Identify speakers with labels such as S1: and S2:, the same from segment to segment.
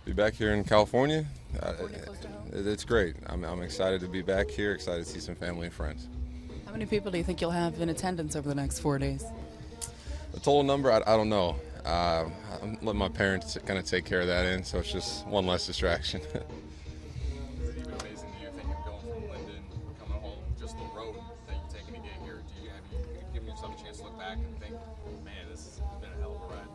S1: Be back here in California.
S2: Close to home?
S1: It's great. I'm excited to be back here, excited to see some family and friends.
S2: How many people do you think you'll have in attendance over the next 4 days?
S1: The total number, I don't know. I'm letting my parents kind of take care of that end, so it's just one less distraction.
S3: Is it even amazing to you thinking going from Linden, coming home, just the road that you've taken to get here? Have you given yourself a chance to look back and think, man, this has been a hell of a ride?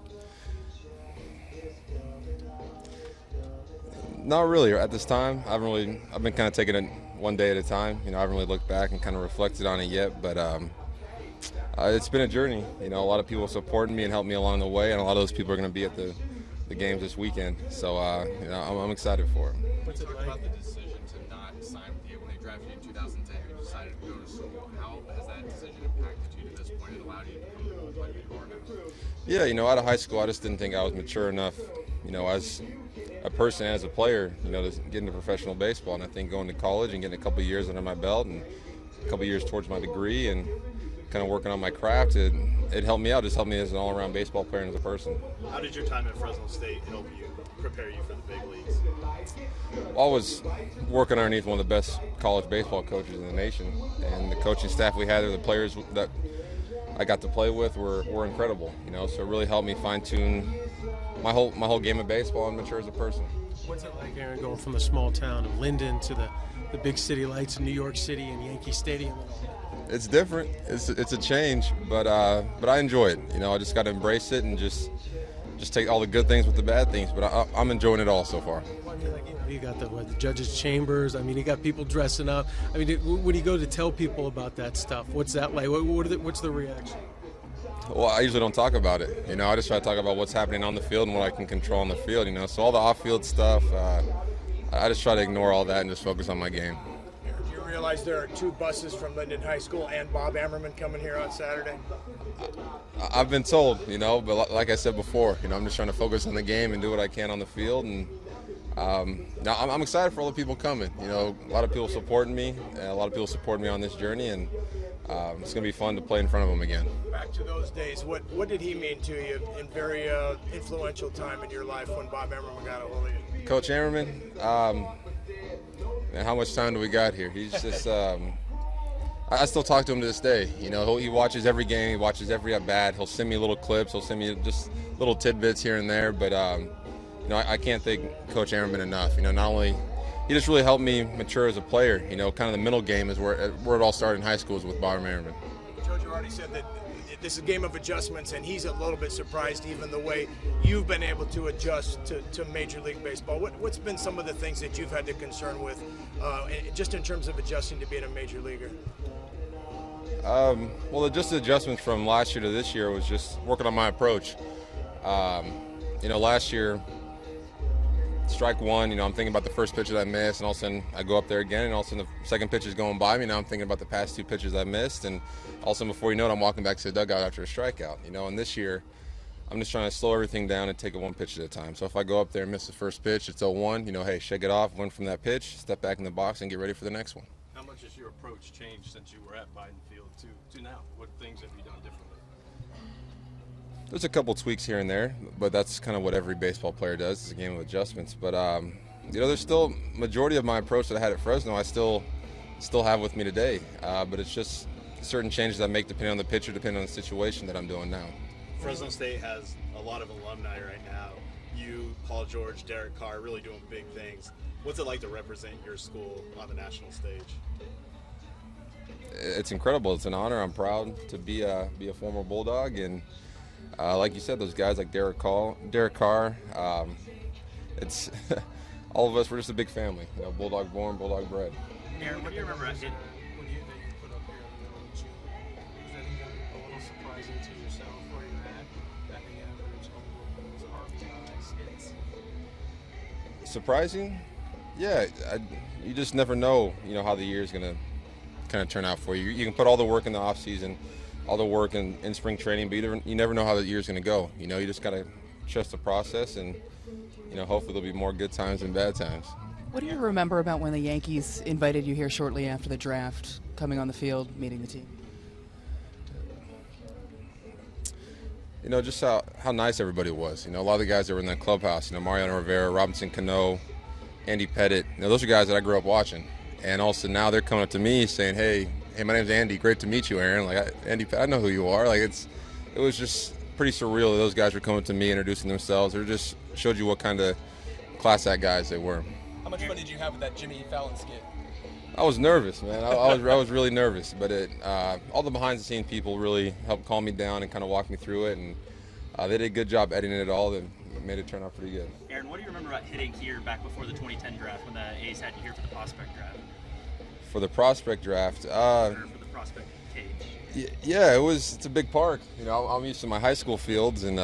S1: Not really. At this time, I've been kind of taking it one day at a time. I haven't really looked back and kind of reflected on it yet, but it's been a journey. A lot of people supporting me and helped me along the way, and a lot of those people are going to be at the games this weekend. So, I'm excited for it.
S3: What's it like about the decision to not sign with you when they drafted you in 2010? You decided to go to school. How has that decision impacted you to this point and allowed you to become the player you are now?
S1: Yeah, out of high school, I just didn't think I was mature enough, as a person, as a player, to get into professional baseball. And I think going to college and getting a couple of years under my belt and a couple of years towards my degree and kind of working on my craft, it helped me out. Just helped me as an all-around baseball player and as a person.
S4: How did your time at Fresno State help you prepare you for the big leagues?
S1: I was working underneath one of the best college baseball coaches in the nation, and the coaching staff we had there, the players that I got to play with were incredible. So it really helped me fine-tune my whole game of baseball and mature as a person.
S5: What's it like, Aaron, going from the small town of Linden to the big city lights of New York City and Yankee Stadium?
S1: It's different. It's a change, but I enjoy it. I just got to embrace it and just take all the good things with the bad things. But I'm enjoying it all so far.
S5: Well, I mean, you got the judges' chambers. I mean, you got people dressing up. I mean, when you go to tell people about that stuff, what's that like? What's the reaction?
S1: Well, I usually don't talk about it. I just try to talk about what's happening on the field and what I can control on the field. So all the off-field stuff, I just try to ignore all that and just focus on my game.
S6: Do you realize there are 2 buses from Linden High School and Bob Ammerman coming here on Saturday?
S1: I've been told, but like I said before, I'm just trying to focus on the game and do what I can on the field. And now I'm excited for all the people coming. A lot of people supporting me, and a lot of people supporting me on this journey, and it's going to be fun to play in front of them again.
S6: Back to those days, what did he mean to you in very influential time in your life when Bob Ammerman got a hold of you?
S1: Coach Ammerman, man, how much time do we got here? He's just, I still talk to him to this day. He watches every game, he watches every at-bat. He'll send me little clips, he'll send me just little tidbits here and there, but I can't thank Coach Ammerman enough. Not only he just really helped me mature as a player. Kind of the middle game is where it all started in high school, is with Bob Ammerman.
S6: Jojo already said that this is a game of adjustments, and he's a little bit surprised even the way you've been able to adjust to Major League Baseball. What's been some of the things that you've had to concern with just in terms of adjusting to being a major leaguer?
S1: Well, just the adjustments from last year to this year was just working on my approach. Last year, strike one, I'm thinking about the first pitch that I missed, and all of a sudden I go up there again, and all of a sudden the second pitch is going by me. Now I'm thinking about the past 2 pitches I missed, and all of a sudden before you know it, I'm walking back to the dugout after a strikeout. And this year, I'm just trying to slow everything down and take it one pitch at a time. So if I go up there and miss the first pitch, it's 0-1, hey, shake it off, learn from that pitch, step back in the box, and get ready for the next one.
S3: How much has your approach changed since you were at Biden Field to now? What things have you done differently?
S1: There's a couple tweaks here and there, but that's kind of what every baseball player does. It's a game of adjustments. But there's still majority of my approach that I had at Fresno I still have with me today. But it's just certain changes I make depending on the pitcher, depending on the situation that I'm doing now.
S4: Fresno State has a lot of alumni right now. You, Paul George, Derek Carr, really doing big things. What's it like to represent your school on the national stage?
S1: It's incredible. It's an honor. I'm proud to be a former Bulldog, and like you said, those guys like Derek Carr. It's all of us. We're just a big family. Bulldog born, Bulldog bred.
S3: Aaron, what do you remember
S5: When you put up here in the middle of June, was that even a little surprising to yourself where you're at? Batting average, home runs, RBIs, hits.
S1: Surprising? Yeah, you just never know. How the year's gonna kind of turn out for you. You can put all the work in the off season, all the work in spring training, but you never know how the year's gonna go. You just gotta trust the process, and hopefully there'll be more good times than bad times.
S2: What do you remember about when the Yankees invited you here shortly after the draft, coming on the field, meeting the team?
S1: just how nice everybody was. A lot of the guys that were in that clubhouse, Mariano Rivera, Robinson Cano, Andy Pettit, those are guys that I grew up watching. And also now they're coming up to me saying, hey, my name's Andy. Great to meet you, Aaron. Like, Andy, I know who you are. Like, it was just pretty surreal that those guys were coming to me, introducing themselves. It just showed you what kind of class act guys they were.
S7: How much fun did you have with that Jimmy Fallon skit?
S1: I was nervous, man. I was really nervous, but all the behind-the-scenes people really helped calm me down and kind of walk me through it, and they did a good job editing it all and made it turn out pretty good.
S8: Aaron, what do you remember about hitting here back before the 2010 draft when the A's had you here for the prospect draft?
S1: For the prospect draft,
S8: Or for the prospect cage?
S1: Yeah, it's a big park. I'm used to my high school fields, and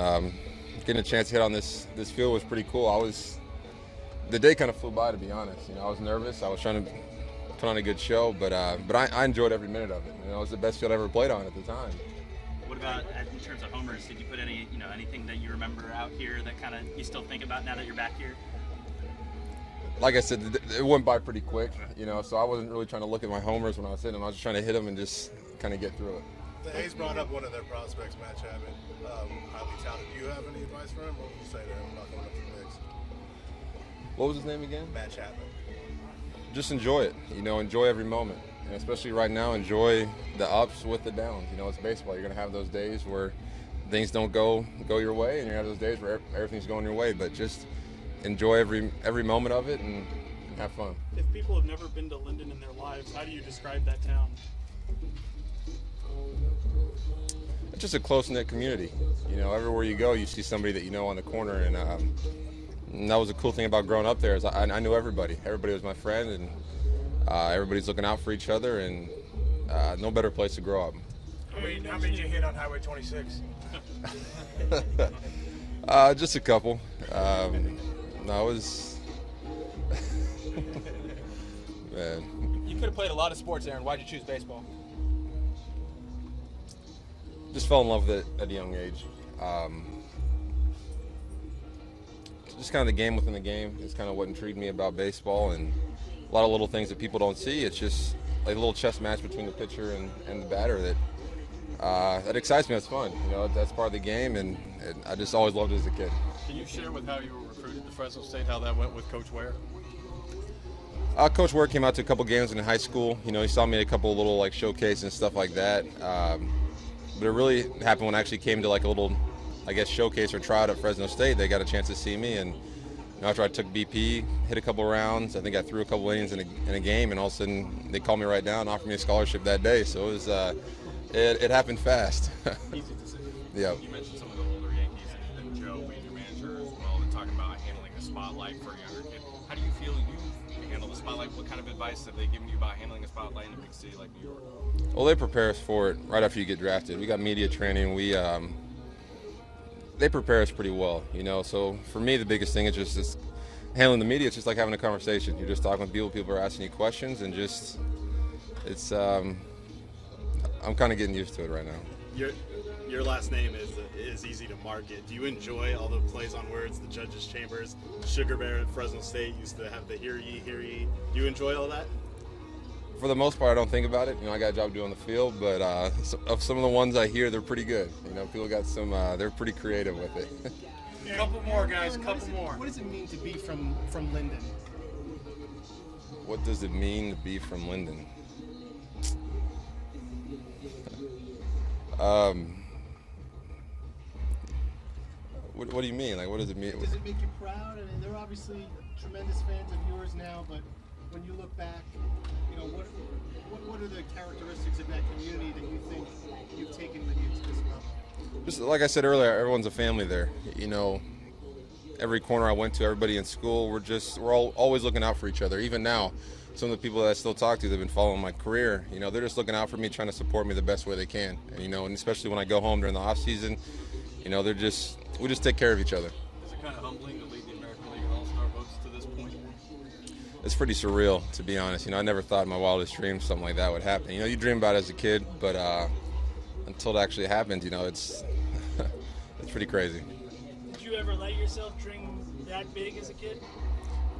S1: getting a chance to hit on this field was pretty cool. The day kind of flew by, to be honest. I was nervous. I was trying to put on a good show, but I enjoyed every minute of it. It was the best field I ever played on at the time.
S8: What about in terms of homers? Did you put anything that you remember out here that kind of you still think about now that you're back here?
S1: Like I said, it went by pretty quick, so I wasn't really trying to look at my homers when I was hitting them. I was just trying to hit them and just kind of get through it.
S4: The A's brought up one of their prospects, Matt Chapman, highly touted. Do you have any advice for him? What would you say to him about going up to the Knicks?
S1: What was his name again?
S4: Matt Chapman.
S1: Just enjoy it. Enjoy every moment. And especially right now, enjoy the ups with the downs. It's baseball. You're going to have those days where things don't go your way, and you're going to have those days where everything's going your way. But just enjoy every moment of it and have fun.
S5: If people have never been to Linden in their lives, how do you describe that town?
S1: It's just a close-knit community. Everywhere you go, you see somebody that you know on the corner, and that was the cool thing about growing up there is I knew everybody. Everybody was my friend, and everybody's looking out for each other, and no better place to grow up.
S6: How many did you hit on Highway 26?
S1: Just a couple. No, it was... Man.
S7: You could have played a lot of sports, Aaron. Why'd you choose baseball?
S1: Just fell in love with it at a young age. Just kind of the game within the game is kind of what intrigued me about baseball, and a lot of little things that people don't see. It's just like a little chess match between the pitcher and the batter that excites me. It's fun. That's part of the game, and I just always loved it as a kid.
S3: Can you share with how you were recruited to Fresno State, how that went with Coach Ware?
S1: Coach Ware came out to a couple games in high school. He saw me at a couple little showcases and stuff like that. But it really happened when I actually came to a little, showcase or tryout at Fresno State. They got a chance to see me, and after I took BP, hit a couple rounds, I think I threw a couple innings in a game, and all of a sudden they called me right down and offered me a scholarship that day. So it was it happened fast.
S3: Easy to say.
S1: Yeah.
S3: You mentioned some of the older Yankees and Joe being your manager as well, and talking about handling the spotlight for a younger kid. How do you feel you handle the spotlight? What kind of advice have they given you about handling a spotlight in a big city like New York?
S1: Well, they prepare us for it right after you get drafted. We got media training. They prepare us pretty well, So for me, the biggest thing is just handling the media. It's just like having a conversation. You're just talking with people. People are asking you questions, and I'm kind of getting used to it right now.
S4: Your last name is easy to market. Do you enjoy all the plays on words, the judges' chambers? Sugar Bear at Fresno State used to have the hear ye. Do you enjoy all that?
S1: For the most part, I don't think about it. I got a job to do on the field, but of some of the ones I hear, they're pretty good. People got some. They're pretty creative with it.
S5: A couple more, guys.
S7: Aaron,
S5: Couple more.
S7: What does it mean to be from Linden?
S1: What does it mean to be from Linden? What do you mean? What does it mean?
S7: Does it make you proud? I mean, they're obviously tremendous fans of yours now, but when you look back, what are the characteristics of that community that you think you've taken with you to this level?
S1: Just like I said earlier, everyone's a family there. Every corner I went to, everybody in school, we're all always looking out for each other. Even now, some of the people that I still talk to that have been following my career, they're just looking out for me, trying to support me the best way they can. And especially when I go home during the off season, we just take care of each other.
S3: Is it kind of humbling to lead the American League All-Star votes to this point?
S1: It's pretty surreal, to be honest. I never thought in my wildest dreams something like that would happen. You dream about it as a kid, but until it actually happens, it's it's pretty crazy.
S9: Did you ever let yourself dream that big as a kid?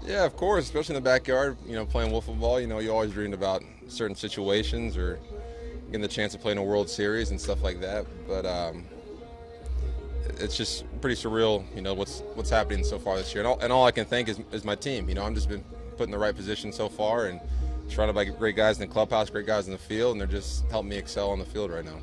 S1: Yeah, of course, especially in the backyard, playing wiffle ball. You always dreamed about certain situations or getting the chance to play in a World Series and stuff like that. But it's just pretty surreal, you know, what's happening so far this year. And all I can thank is my team. You know, I'm just been put in the right position so far and surrounded by great guys in the clubhouse, great guys in the field, and they're just helping me excel on the field right now.